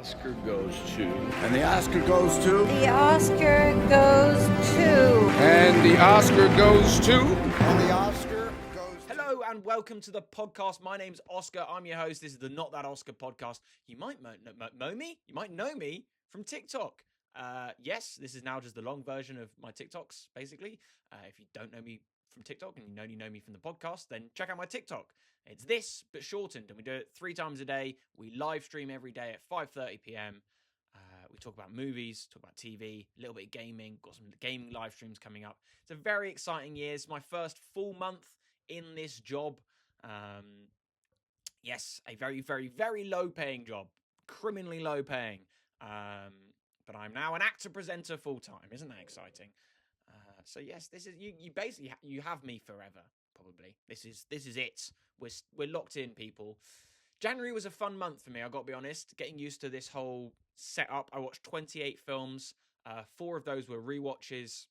Oscar goes to. And the Oscar goes to. The Oscar goes to. And the Oscar goes to. And the Oscar goes to. Hello and welcome to the podcast. My name's Oscar. I'm your host. This is the Not That Oscar podcast. You might know me. You might know me from TikTok. Yes, this is now just the long version of my TikToks, basically. If you don't know me from TikTok and you only know me from the podcast, then check out my TikTok. It's this, but shortened, and we do it 3 times a day. We live stream every day at 5:30 p.m. We talk about movies, talk about TV, a little bit of gaming. Got some gaming live streams coming up. It's a very exciting year. It's my first full month in this job. Yes, a very, very, very low-paying job. Criminally low-paying. But I'm now an actor presenter full-time. Isn't that exciting? So yes, this is you basically you have me forever. Probably this is it. We're locked in, people. January was a fun month for me. I got to be honest. Getting used to this whole setup. I watched 28 films. 4 of those were rewatches.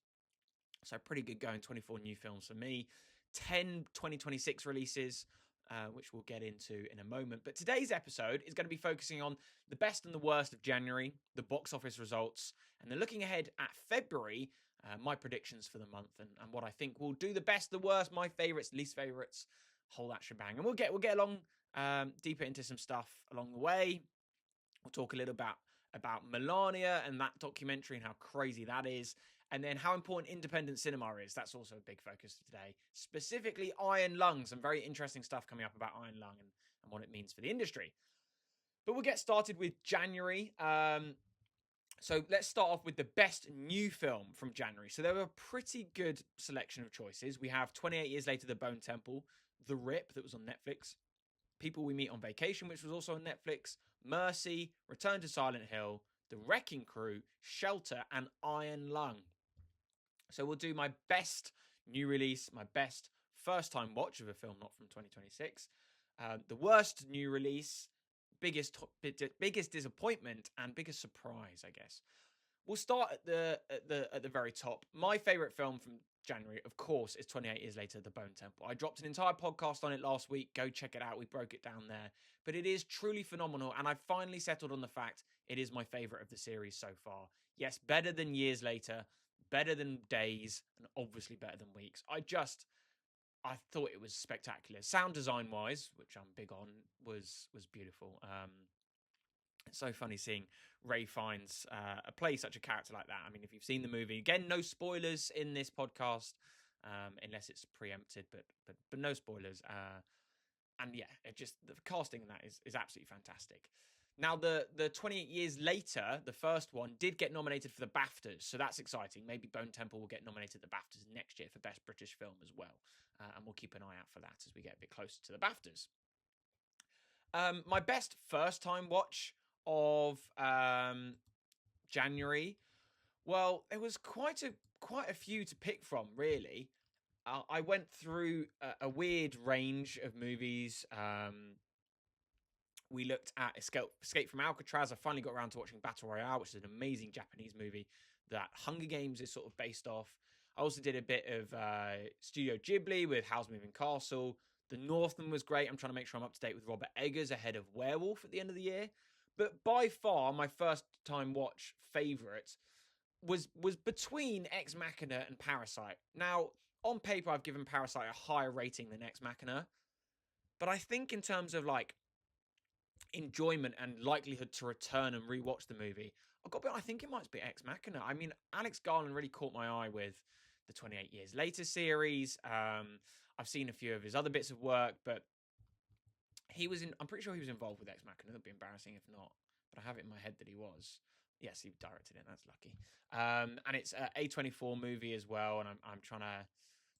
So pretty good going. 24 new films for me. 10 2026 releases, which we'll get into in a moment. But today's episode is going to be focusing on the best and the worst of January, the box office results, and then looking ahead at February. My predictions for the month and what I think will do the best, the worst, my favourites, least favourites, whole that shebang. And we'll get along deeper into some stuff along the way. We'll talk a little about Melania and that documentary and how crazy that is. And then how important independent cinema is. That's also a big focus today. Specifically Iron Lung. Some very interesting stuff coming up about Iron Lung and what it means for the industry. But we'll get started with January. So let's start off with the best new film from January. So there were a pretty good selection of choices. We have 28 Years Later, The Bone Temple, The Rip, that was on Netflix, People We Meet on Vacation, which was also on Netflix, Mercy, Return to Silent Hill, The Wrecking Crew, Shelter, and Iron Lung. So we'll do my best new release, my best first-time watch of a film not from 2026, the worst new release, biggest disappointment and biggest surprise, I guess. We'll start at the very top. My favorite film from January, of course, is 28 Years Later, The Bone Temple. I dropped an entire podcast on it last week. Go check it out. We broke it down there. But it is truly phenomenal, and I've finally settled on the fact it is my favorite of the series so far. Yes, better than Years Later, better than Days, and obviously better than Weeks. I thought it was spectacular. Sound design wise, which I'm big on, was beautiful. It's so funny seeing Ray Fiennes play such a character like that. I mean, if you've seen the movie, again, no spoilers in this podcast, unless it's preempted, but no spoilers. And yeah, the casting in that is absolutely fantastic. Now, the 28 Years Later, the first one, did get nominated for the BAFTAs, so that's exciting. Maybe Bone Temple will get nominated at the BAFTAs next year for Best British Film as well, and we'll keep an eye out for that as we get a bit closer to the BAFTAs. My best first-time watch of January, well, there was quite a few to pick from, really. I went through a weird range of movies. We looked at Escape from Alcatraz. I finally got around to watching Battle Royale, which is an amazing Japanese movie that Hunger Games is sort of based off. I also did a bit of Studio Ghibli with Howl's Moving Castle. The Northman was great. I'm trying to make sure I'm up to date with Robert Eggers ahead of Werewolf at the end of the year. But by far, my first time watch favourite was between Ex Machina and Parasite. Now, on paper, I've given Parasite a higher rating than Ex Machina. But I think in terms of like enjoyment and likelihood to return and rewatch the movie, I think it might be Ex Machina. I mean, Alex Garland really caught my eye with the 28 Years Later series. I've seen a few of his other bits of work, but I'm pretty sure he was involved with Ex Machina. That'd be embarrassing if not, but I have it in my head that he was. Yes, he directed it. That's lucky. And it's an A24 movie as well, and I'm trying to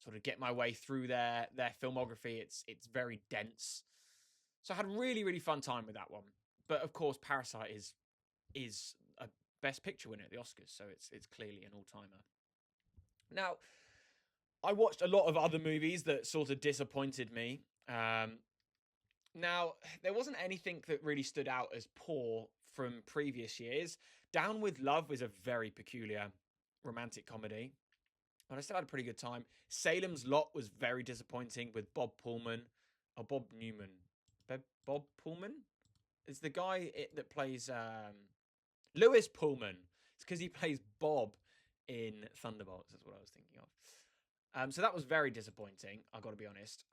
sort of get my way through their filmography. It's very dense. So I had a really, really fun time with that one. But of course, Parasite is a Best Picture winner at the Oscars, so it's clearly an all-timer. Now, I watched a lot of other movies that sort of disappointed me. Now, there wasn't anything that really stood out as poor from previous years. Down with Love was a very peculiar romantic comedy, but I still had a pretty good time. Salem's Lot was very disappointing with Bob Newman. Bob Pullman? It's the guy that plays Lewis Pullman. It's because he plays Bob in Thunderbolts. That's what I was thinking of. So that was very disappointing. I got to be honest.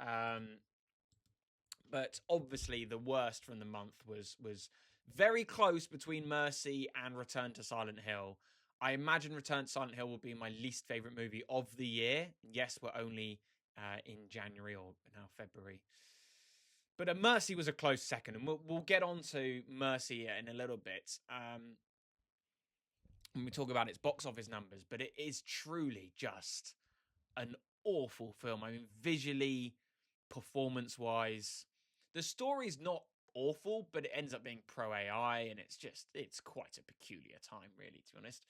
But obviously, the worst from the month was very close between Mercy and Return to Silent Hill. I imagine Return to Silent Hill will be my least favorite movie of the year. Yes, we're only in January or now February. But Mercy was a close second, and we'll get on to Mercy in a little bit when we talk about its box office numbers. But it is truly just an awful film. I mean, visually, performance-wise, the story's not awful, but it ends up being pro AI, and it's quite a peculiar time, really, to be honest.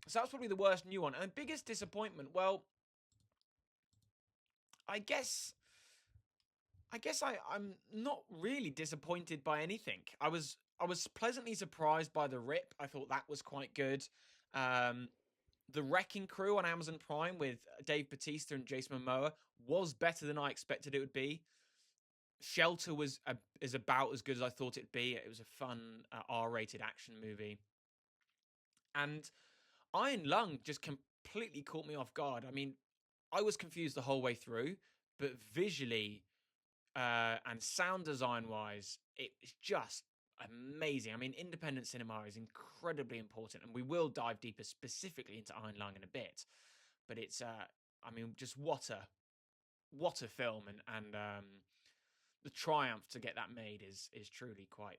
So that's probably the worst new one. And biggest disappointment, well, I guess I'm not really disappointed by anything. I was pleasantly surprised by The Rip. I thought that was quite good. The Wrecking Crew on Amazon Prime with Dave Bautista and Jason Momoa was better than I expected it would be. Shelter is about as good as I thought it'd be. It was a fun R-rated action movie. And Iron Lung just completely caught me off guard. I mean, I was confused the whole way through, but visually and sound design-wise, it's just amazing. I mean, independent cinema is incredibly important, and we will dive deeper specifically into Iron Lung in a bit. But it's, I mean, just what a film, and the triumph to get that made is truly quite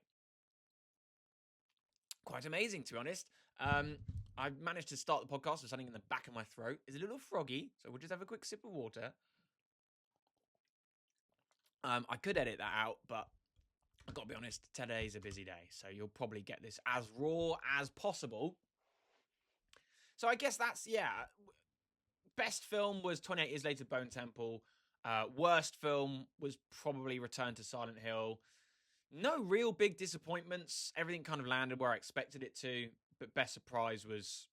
amazing, to be honest. I managed to start the podcast with something in the back of my throat. It's a little froggy, so we'll just have a quick sip of water. I could edit that out, but I've got to be honest, today's a busy day, so you'll probably get this as raw as possible. So I guess that's, yeah. Best film was 28 Years Later, Bone Temple. Worst film was probably Return to Silent Hill. No real big disappointments. Everything kind of landed where I expected it to, but best surprise was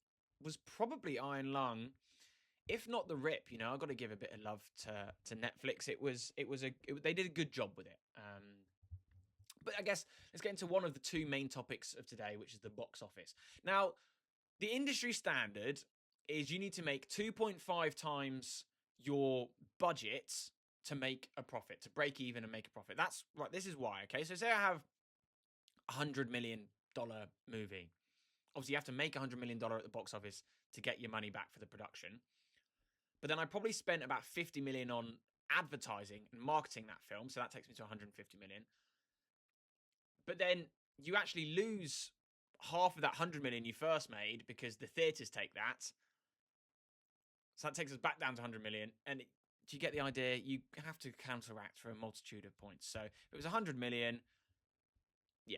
probably Iron Lung. If not The Rip, you know, I've got to give a bit of love to Netflix. They did a good job with it. But I guess let's get into one of the two main topics of today, which is the box office. Now, the industry standard is you need to make 2.5 times your budget to make a profit, to break even and make a profit. That's right. This is why. Okay, so say I have $100 million movie. Obviously, you have to make $100 million at the box office to get your money back for the production. But then I probably spent about $50 million on advertising and marketing that film, so that takes me to $150 million. But then you actually lose half of that $100 million you first made because the theaters take that. So that takes us back down to $100 million. And do you get the idea? You have to counteract for a multitude of points. So if it was $100 million, yeah,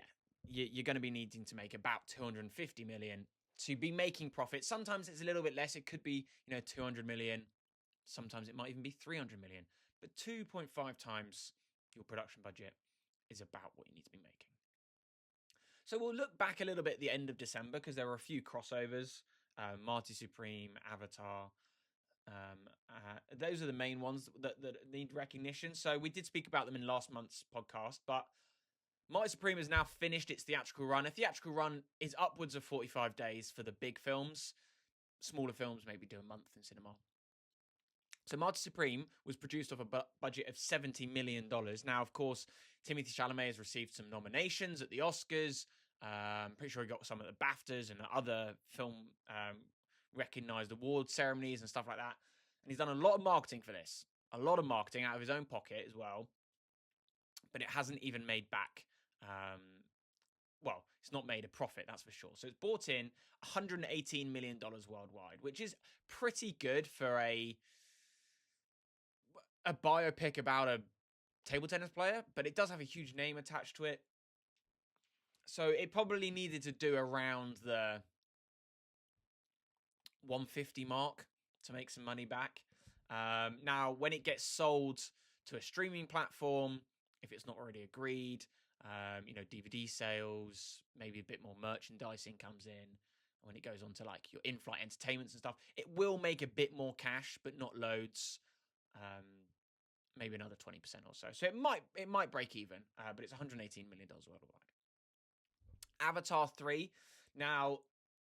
you're going to be needing to make about $250 million to be making profit. Sometimes it's a little bit less. It could be, you know, 200 million. Sometimes it might even be 300 million. But 2.5 times your production budget is about what you need to be making. So we'll look back a little bit at the end of December because there were a few crossovers. Marty Supreme, Avatar. Those are the main ones that need recognition. So we did speak about them in last month's podcast, but Marty Supreme has now finished its theatrical run. A theatrical run is upwards of 45 days for the big films. Smaller films maybe do a month in cinema. So Marty Supreme was produced off a budget of $70 million. Now, of course, Timothée Chalamet has received some nominations at the Oscars. I'm pretty sure he got some at the BAFTAs and other film recognized award ceremonies and stuff like that. And he's done a lot of marketing for this. A lot of marketing out of his own pocket as well. But it hasn't even made back... well, it's not made a profit, that's for sure. So it's brought in $118 million worldwide, which is pretty good for a biopic about a table tennis player, but it does have a huge name attached to it. So it probably needed to do around the 150 mark to make some money back. Now, when it gets sold to a streaming platform, if it's not already agreed, you know, DVD sales, maybe a bit more merchandising comes in. When it goes on to like your in-flight entertainments and stuff, it will make a bit more cash, but not loads. maybe another 20% or so. So it might break even, but it's $118 million worldwide. Avatar 3. Now,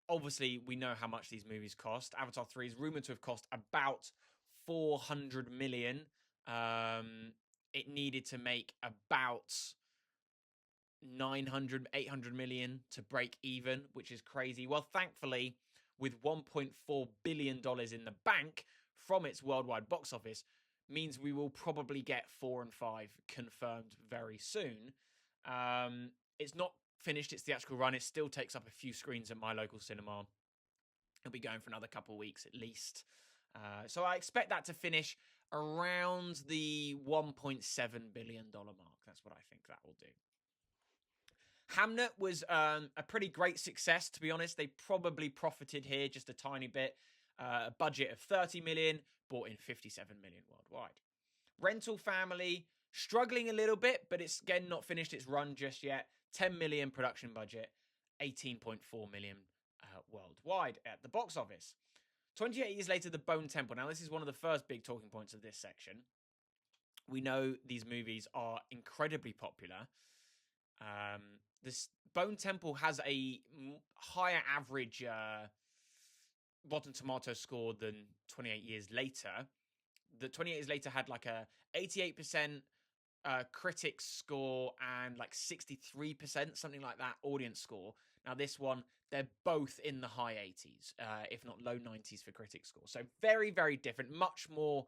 obviously, we know how much these movies cost. Avatar 3 is rumored to have cost about 400 million. It needed to make about 900, 800 million to break even, which is crazy. Well, thankfully, with $1.4 billion in the bank from its worldwide box office, means we will probably get 4 and 5 confirmed very soon. It's not finished its theatrical run. It still takes up a few screens at my local cinema. It'll be going for another couple of weeks at least. So I expect that to finish around the $1.7 billion mark. That's what I think that will do. Hamnet was a pretty great success, to be honest. They probably profited here just a tiny bit. A budget of 30 million, bought in 57 million worldwide. Rental Family, struggling a little bit, but it's again not finished its run just yet. 10 million production budget, 18.4 million worldwide at the box office. 28 years later, The Bone Temple. Now, this is one of the first big talking points of this section. We know these movies are incredibly popular. This Bone Temple has a higher average Rotten Tomatoes score than 28 Years Later. The 28 Years Later had like a 88% critics score and like 63%, something like that, audience score. Now this one, they're both in the high 80s, if not low 90s for critics score. So very, very different, much more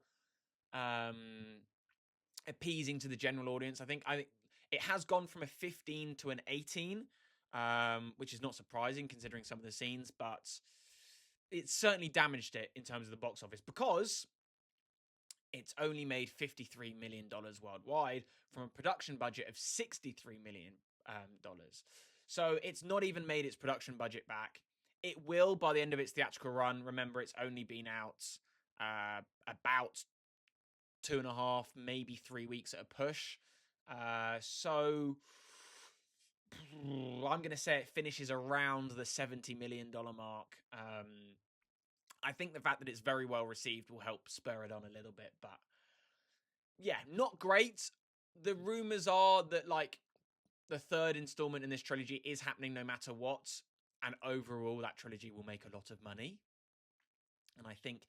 appeasing to the general audience. I think it has gone from a 15 to an 18, which is not surprising considering some of the scenes, but it's certainly damaged it in terms of the box office because it's only made $53 million worldwide from a production budget of $63 million. So it's not even made its production budget back. It will by the end of its theatrical run. Remember, it's only been out about 2.5, maybe 3 weeks at a push. So I'm going to say it finishes around the $70 million mark. I think the fact that it's very well received will help spur it on a little bit, but yeah, not great. The rumors are that like the third installment in this trilogy is happening no matter what, and overall that trilogy will make a lot of money. And I think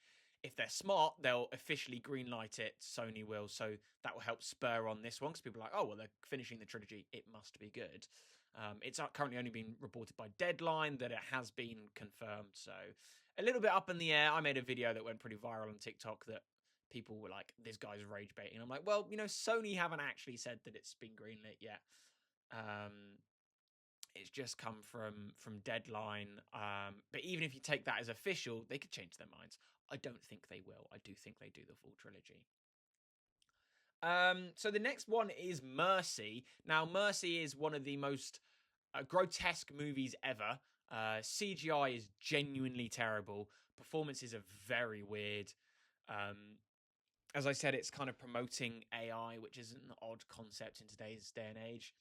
if they're smart, they'll officially greenlight it. Sony will, so that will help spur on this one because people are like, oh, well, they're finishing the trilogy. It must be good. It's currently only been reported by Deadline that it has been confirmed. So a little bit up in the air. I made a video that went pretty viral on TikTok that people were like, this guy's rage baiting. I'm like, well, Sony haven't actually said that it's been greenlit yet. It's just come from Deadline. But even if you take that as official, they could change their minds. I don't think they will. I do think they do the full trilogy. So the next one is Mercy. Now, Mercy is one of the most grotesque movies ever. CGI is genuinely terrible. Performances are very weird. As I said, it's kind of promoting AI, which is an odd concept in today's day and age.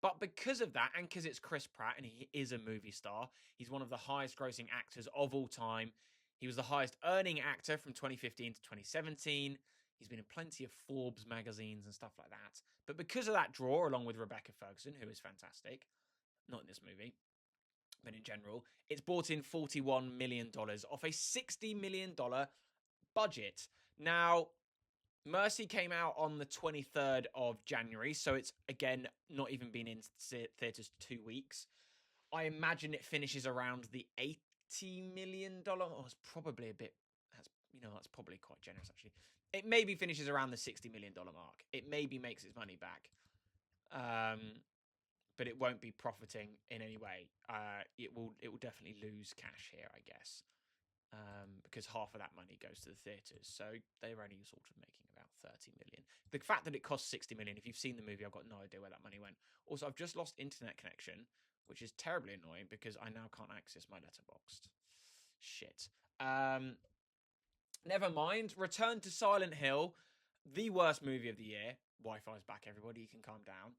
But because of that, and because it's Chris Pratt, and he is a movie star, he's one of the highest grossing actors of all time. He was the highest earning actor from 2015 to 2017. He's been in plenty of Forbes magazines and stuff like that. But because of that draw, along with Rebecca Ferguson, who is fantastic, not in this movie, but in general, it's brought in $41 million off a $60 million budget. Now, Mercy came out on the 23rd of January, so it's, again, not even been in theaters 2 weeks. I imagine it finishes around the $80 million. Oh, it's probably a bit, that's probably quite generous, actually. It maybe finishes around the $60 million mark. It maybe makes its money back. But it won't be profiting in any way. It will definitely lose cash here, I guess. Because half of that money goes to the theaters, so they're only sort of making about 30 million. The fact that it costs 60 million, if you've seen the movie, I've got no idea where that money went. Also, I've just lost internet connection, which is terribly annoying because I now can't access my Letterboxd. Shit. Never mind. Return to Silent Hill, the worst movie of the year. Wi-Fi's back, everybody. You can calm down.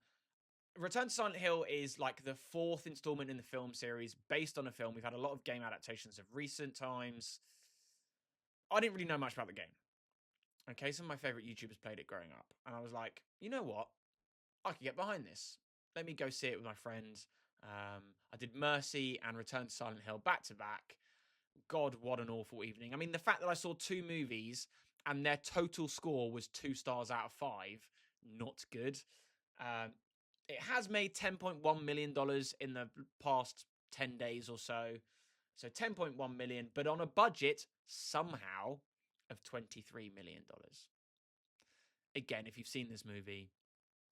Return to Silent Hill is like the 4th installment in the film series based on a film. We've had a lot of game adaptations of recent times. I didn't really know much about the game. Okay, some of my favorite YouTubers played it growing up, and I was like, you know what? I could get behind this. Let me go see it with my friends. I did Mercy and Return to Silent Hill back to back. God, what an awful evening. I mean, the fact that I saw 2 movies and their total score was 2 stars out of 5, not good. Um, it has made $10.1 million in the past 10 days or so. So 10.1 million, but on a budget somehow of $23 million. Again, if you've seen this movie,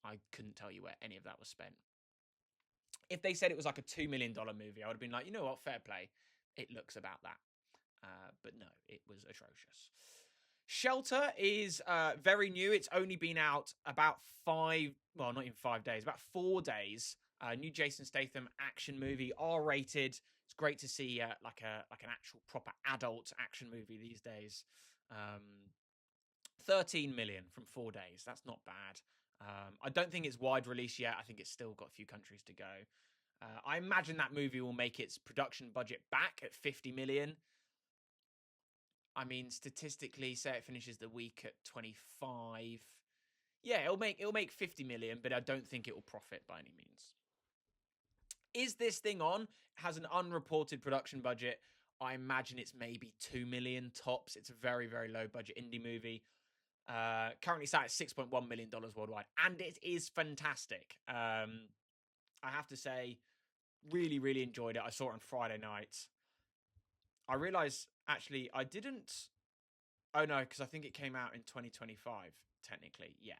I couldn't tell you where any of that was spent. If they said it was like a $2 million movie, I would have been like, you know what, fair play. It looks about that. But no, it was atrocious. Shelter is very new. It's only been out about not even 5 days, about 4 days. New Jason Statham action movie, R-rated. It's great to see like an actual proper adult action movie these days. 13 million from 4 days. That's not bad. I don't think it's wide release yet. I think it's still got a few countries to go. I imagine that movie will make its production budget back at 50 million. I mean, statistically, say it finishes the week at 25. Yeah, it'll make 50 million, but I don't think it will profit by any means. Is this thing on? Has an unreported production budget. I imagine it's maybe 2 million tops. It's a very, very low budget indie movie. Currently sat at $6.1 million worldwide, and it is fantastic. I have to say, really, really enjoyed it. I saw it on Friday night. I realised, actually, I didn't... Oh, no, because I think it came out in 2025, technically, yeah.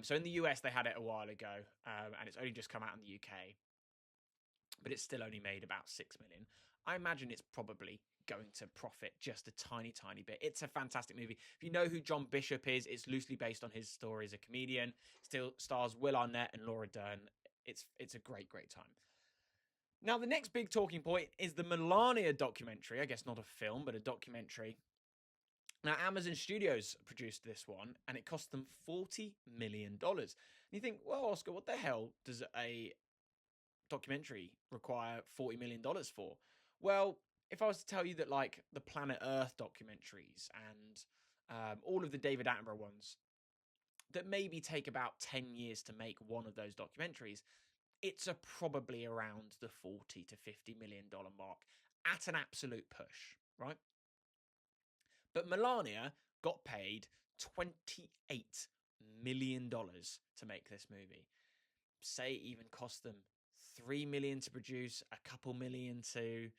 So in the US, they had it a while ago, and it's only just come out in the UK. But it's still only made about 6 million. I imagine it's probably going to profit just a tiny, tiny bit. It's a fantastic movie. If you know who John Bishop is, it's loosely based on his story as a comedian. Still stars Will Arnett and Laura Dern. It's a great, great time. Now, the next big talking point is the Melania documentary. I guess not a film, but a documentary. Now, Amazon Studios produced this one, and it cost them $40 million. And you think, well, Oscar, what the hell does a documentary require $40 million for? Well, if I was to tell you that, like, the Planet Earth documentaries and all of the David Attenborough ones that maybe take about 10 years to make one of those documentaries, it's probably around the $40 to $50 million mark at an absolute push, right? But Melania got paid $28 million to make this movie. Say it even cost them $3 million to produce, a couple million to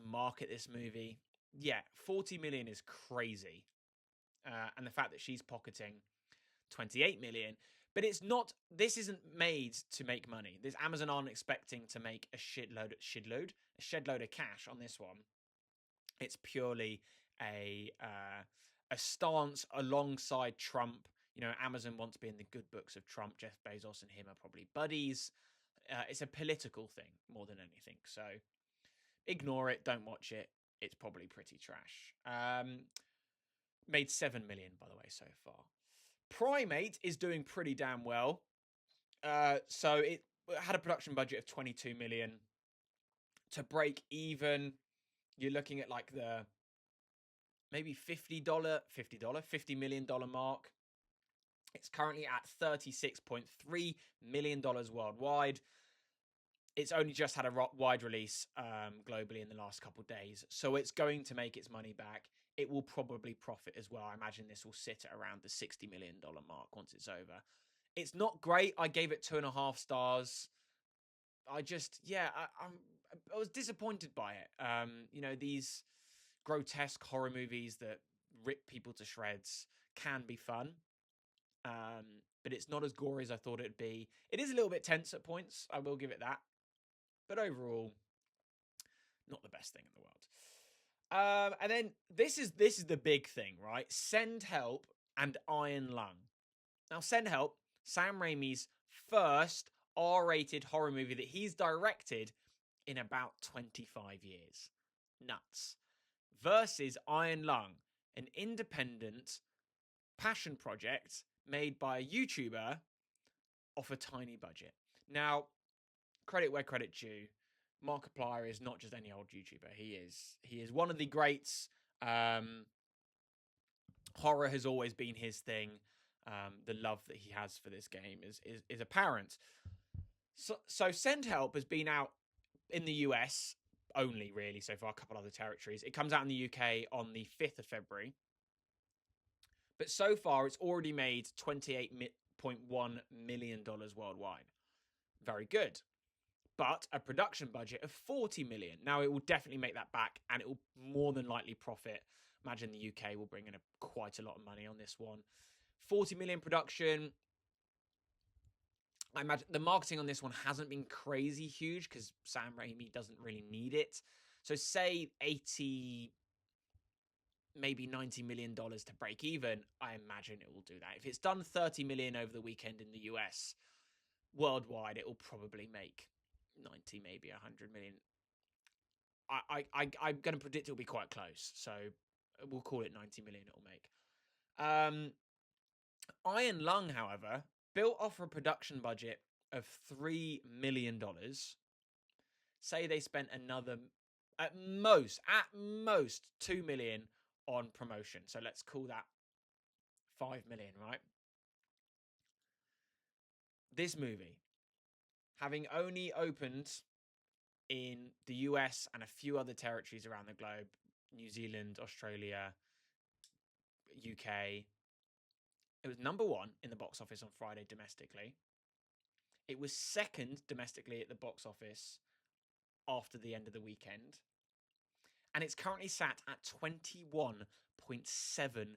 market this movie. Yeah, $40 million is crazy. And the fact that she's pocketing $28 million, but it's not. This isn't made to make money. This Amazon aren't expecting to make a shed load of cash on this one. It's purely a stance alongside Trump. You know, Amazon wants to be in the good books of Trump. Jeff Bezos and him are probably buddies. It's a political thing more than anything. So ignore it. Don't watch it. It's probably pretty trash. Made 7 million, by the way, so far. Primate is doing pretty damn well. So it had a production budget of 22 million. To break even, you're looking at like the maybe $50 million mark. It's currently at $36.3 million worldwide. It's only just had a wide release globally in the last couple of days. So it's going to make its money back. It will probably profit as well. I imagine this will sit at around the $60 million mark once it's over. It's not great. I gave it 2.5 stars. I was disappointed by it. You know, these grotesque horror movies that rip people to shreds can be fun. But it's not as gory as I thought it'd be. It is a little bit tense at points. I will give it that. But overall, not the best thing in the world. And then this is the big thing, right? Send Help and Iron Lung. Now, Send Help, Sam Raimi's first R-rated horror movie that he's directed in about 25 years. Nuts. Versus Iron Lung, an independent passion project made by a YouTuber off a tiny budget. Now, credit where credit due. Markiplier is not just any old YouTuber. He is one of the greats. Horror has always been his thing. The love that he has for this game is apparent. So Send Help has been out in the US only, really, so far, a couple other territories. It comes out in the UK on the 5th of February. But so far, it's already made $28.1 million worldwide. Very good. But a production budget of 40 million. Now, it will definitely make that back, and it will more than likely profit. Imagine the UK will bring in quite a lot of money on this one. 40 million production. I imagine the marketing on this one hasn't been crazy huge because Sam Raimi doesn't really need it. So say 80, maybe $90 million to break even. I imagine it will do that. If it's done 30 million over the weekend in the US, worldwide, it will probably make 90, maybe 100 million. I'm going to predict it'll be quite close. So we'll call it 90 million it'll make. Iron Lung, however, built off a production budget of $3 million. Say they spent another, at most, 2 million on promotion. So let's call that 5 million, right? This movie, having only opened in the US and a few other territories around the globe, New Zealand, Australia, UK, it was number 1 in the box office on Friday domestically. It was second domestically at the box office after the end of the weekend. And it's currently sat at $21.7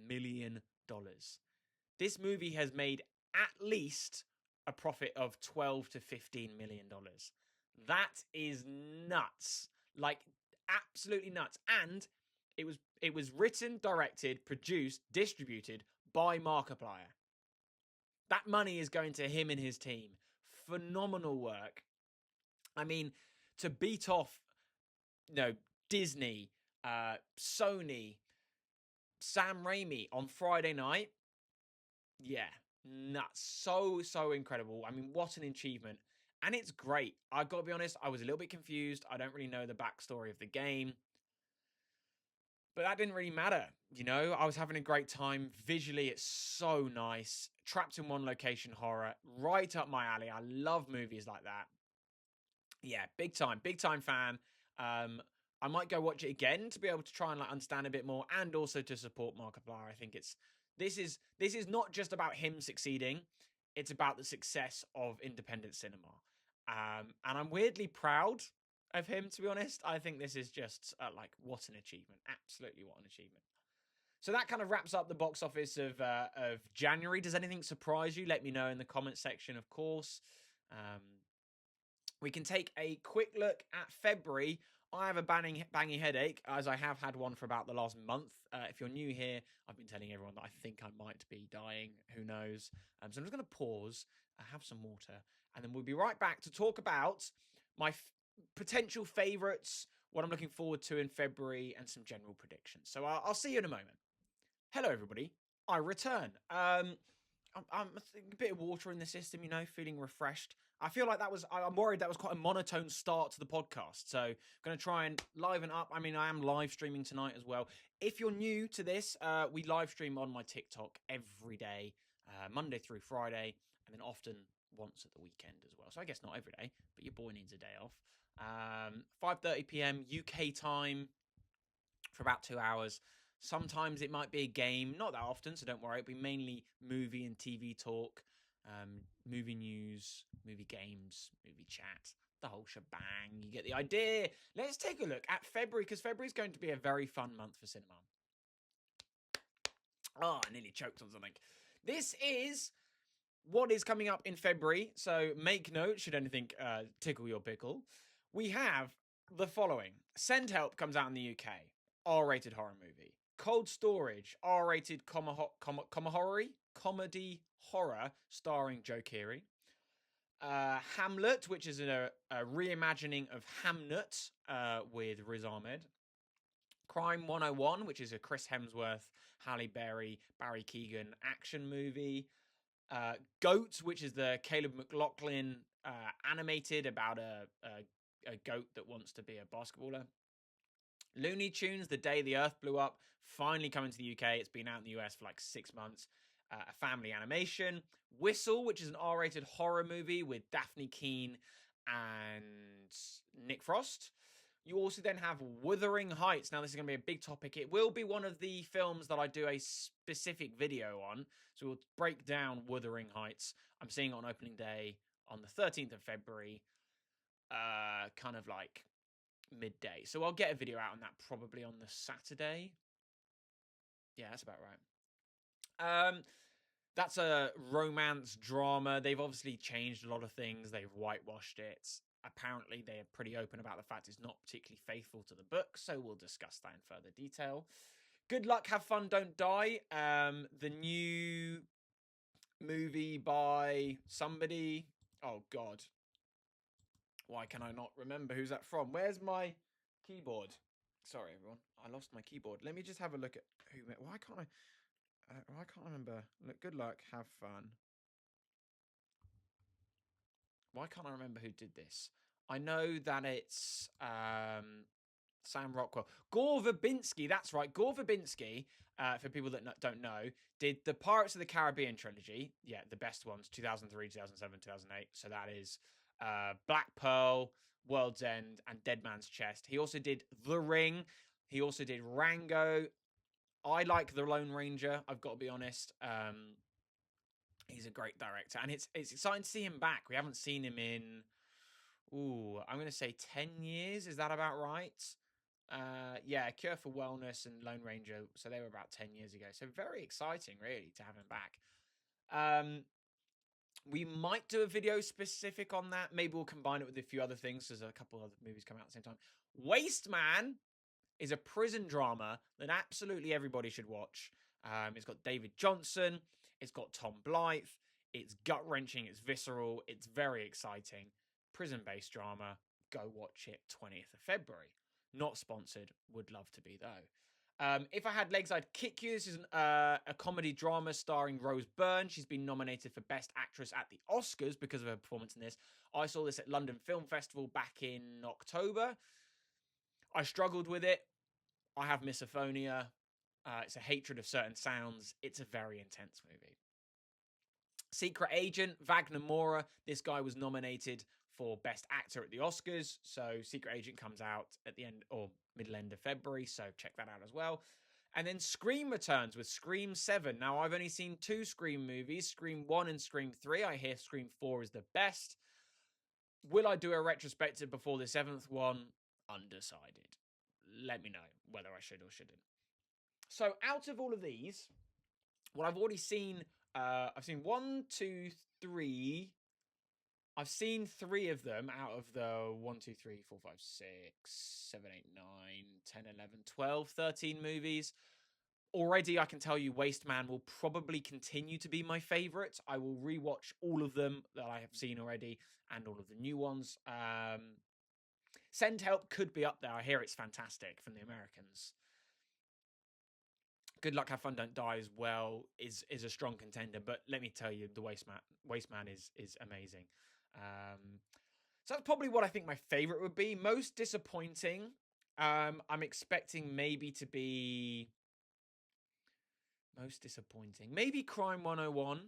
million. This movie has made at least a profit of $12 to $15 million. That is nuts. Like, absolutely nuts. And it was written, directed, produced, distributed by Markiplier. That money is going to him and his team. Phenomenal work. I mean, to beat off, Disney, Sony, Sam Raimi on Friday night, yeah, nuts. So incredible. I mean, what an achievement. And it's great. I've got to be honest, I was a little bit confused. I don't really know the backstory of the game. But that didn't really matter, I was having a great time. Visually, it's so nice. Trapped in one location horror, right up my alley. I love movies like that. Yeah, big time fan. I might go watch it again to be able to try and understand a bit more, and also to support Markiplier. I think this is not just about him succeeding; it's about the success of independent cinema. And I'm weirdly proud of him, to be honest. I think this is just what an achievement! Absolutely, what an achievement! So that kind of wraps up the box office of January. Does anything surprise you? Let me know in the comment section, of course. We can take a quick look at February. I have a banging headache, as I have had one for about the last month. If you're new here, I've been telling everyone that I think I might be dying. Who knows? So I'm just going to pause, have some water, and then we'll be right back to talk about my potential favourites, what I'm looking forward to in February, and some general predictions. So I'll see you in a moment. Hello, everybody. I return. I'm a bit of water in the system, feeling refreshed. I feel like I'm worried that was quite a monotone start to the podcast. So I'm going to try and liven up. I mean, I am live streaming tonight as well. If you're new to this, we live stream on my TikTok every day, Monday through Friday, and then often once at the weekend as well. So I guess not every day, but your boy needs a day off. 5:30 p.m. UK time for about 2 hours. Sometimes it might be a game, not that often, so don't worry. It'll be mainly movie and TV talk, movie news, movie games, movie chat, the whole shebang. You get the idea. Let's take a look at February, because February is going to be a very fun month for cinema. Oh, I nearly choked on something. This is what is coming up in February, so make note should anything tickle your pickle. We have the following. Send Help comes out in the UK, R-rated horror movie. Cold Storage, R-rated comedy horror starring Joe Keery. Hamlet, which is a reimagining of Hamnet with Riz Ahmed. Crime 101, which is a Chris Hemsworth, Halle Berry, Barry Keoghan action movie. Goat, which is the Caleb McLaughlin animated about a goat that wants to be a basketballer. Looney Tunes, The Day the Earth Blew Up, finally coming to the UK. It's been out in the US for like 6 months. A family animation. Whistle, which is an R-rated horror movie with Daphne Keane and Nick Frost. You also then have Wuthering Heights. Now, this is going to be a big topic. It will be one of the films that I do a specific video on. So we'll break down Wuthering Heights. I'm seeing it on opening day on the 13th of February, kind of like midday. So I'll get a video out on that probably on the Saturday. Yeah, that's about right. That's a romance drama. They've obviously changed a lot of things. They've whitewashed it. Apparently, they are pretty open about the fact it's not particularly faithful to the book, so we'll discuss that in further detail. Good Luck, Have Fun, Don't Die. The new movie by somebody. Oh, God. Why can I not remember who's that from? Where's my keyboard? Sorry, everyone. I lost my keyboard. Let me just have a look at who. Why can't I remember? Look, Good Luck, Have Fun. Why can't I remember who did this? I know that it's Sam Rockwell. Gore Verbinski, that's right. Gore Verbinski, for people that don't know, did the Pirates of the Caribbean trilogy. Yeah, the best ones, 2003, 2007, 2008. So that is Black Pearl, World's End, and Dead Man's Chest. He also did The Ring. He also did Rango. I like The Lone Ranger, I've got to be honest. He's a great director, and it's exciting to see him back. We haven't seen him in, I'm going to say 10 years. Is that about right? Yeah, Cure for Wellness and Lone Ranger. So they were about 10 years ago. So very exciting, really, to have him back. We might do a video specific on that. Maybe we'll combine it with a few other things. There's a couple other movies coming out at the same time. Waste Man is a prison drama that absolutely everybody should watch. It's got David Johnson. It's got Tom Blythe. It's gut-wrenching. It's visceral. It's very exciting. Prison-based drama. Go watch it 20th of February. Not sponsored. Would love to be, though. If I Had Legs, I'd Kick You. This is a comedy drama starring Rose Byrne. She's been nominated for Best Actress at the Oscars because of her performance in this. I saw this at London Film Festival back in October. I struggled with it. I have misophonia. It's a hatred of certain sounds. It's a very intense movie. Secret Agent, Wagner Moura. This guy was nominated for Best Actor at the Oscars. So Secret Agent comes out at the end or middle end of February. So check that out as well. And then Scream returns with Scream 7. Now, I've only seen 2 Scream movies, Scream 1 and Scream 3. I hear Scream 4 is the best. Will I do a retrospective before the 7th one? Undecided. Let me know whether I should or shouldn't. So out of all of these, what I've already seen, I've seen 1, 2, 3. I've seen 3 of them out of the 1, 2, 3, 4, 5, 6, 7, 8, 9, 10, 11, 12, 13 movies. Already, I can tell you Waste Man will probably continue to be my favorite. I will rewatch all of them that I have seen already and all of the new ones. Send Help could be up there. I hear it's fantastic from the Americans. Good Luck, Have Fun, Don't Die as well is a strong contender. But let me tell you, the Waste Man is amazing. So that's probably what I think my favorite would be. Most disappointing, I'm expecting maybe to be most disappointing. Maybe Crime 101.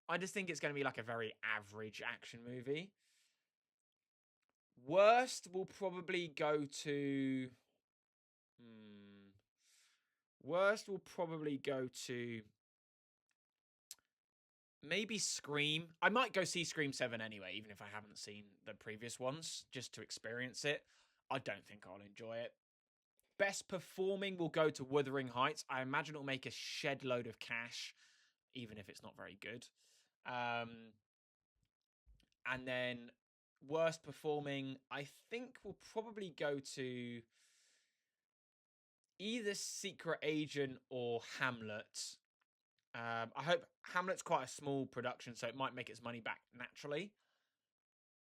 I just think it's going to be like a very average action movie. Worst will probably go to... Worst will probably go to maybe Scream. I might go see Scream 7 anyway, even if I haven't seen the previous ones, just to experience it. I don't think I'll enjoy it. Best performing will go to Wuthering Heights. I imagine it'll make a shed load of cash, even if it's not very good. And then worst performing, I think will probably go to either Secret Agent or Hamlet. I hope Hamlet's quite a small production, so it might make its money back naturally.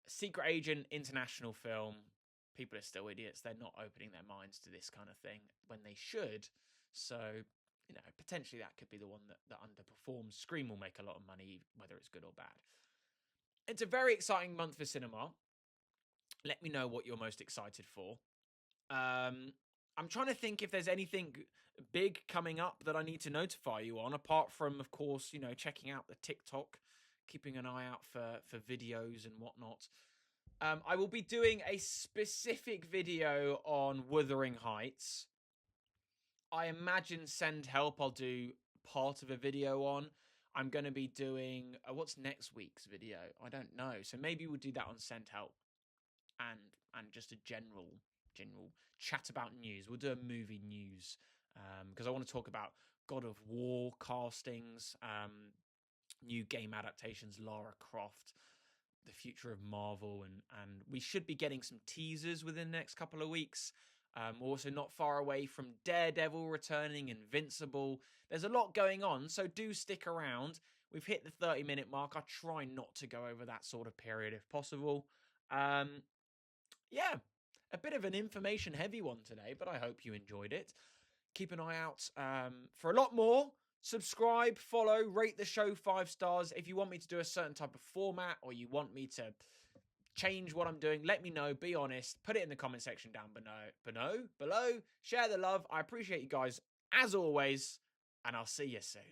Secret Agent, international film. People are still idiots. They're not opening their minds to this kind of thing when they should. So, potentially that could be the one that underperforms. Scream will make a lot of money, whether it's good or bad. It's a very exciting month for cinema. Let me know what you're most excited for. I'm trying to think if there's anything big coming up that I need to notify you on, apart from, of course, checking out the TikTok, keeping an eye out for videos and whatnot. I will be doing a specific video on Wuthering Heights. I imagine Send Help I'll do part of a video on. I'm going to be doing... what's next week's video? I don't know. So maybe we'll do that on Send Help. And just a general chat about news. We'll do a movie news. Because I want to talk about God of War castings, new game adaptations, Lara Croft, the future of Marvel, and we should be getting some teasers within the next couple of weeks. Also not far away from Daredevil returning, Invincible. There's a lot going on, so do stick around. We've hit the 30-minute mark. I try not to go over that sort of period if possible. Yeah, a bit of an information-heavy one today, but I hope you enjoyed it. Keep an eye out for a lot more. Subscribe, follow, rate the show 5 stars. If you want me to do a certain type of format or you want me to change what I'm doing, let me know. Be honest. Put it in the comment section down below. Share the love. I appreciate you guys as always, and I'll see you soon.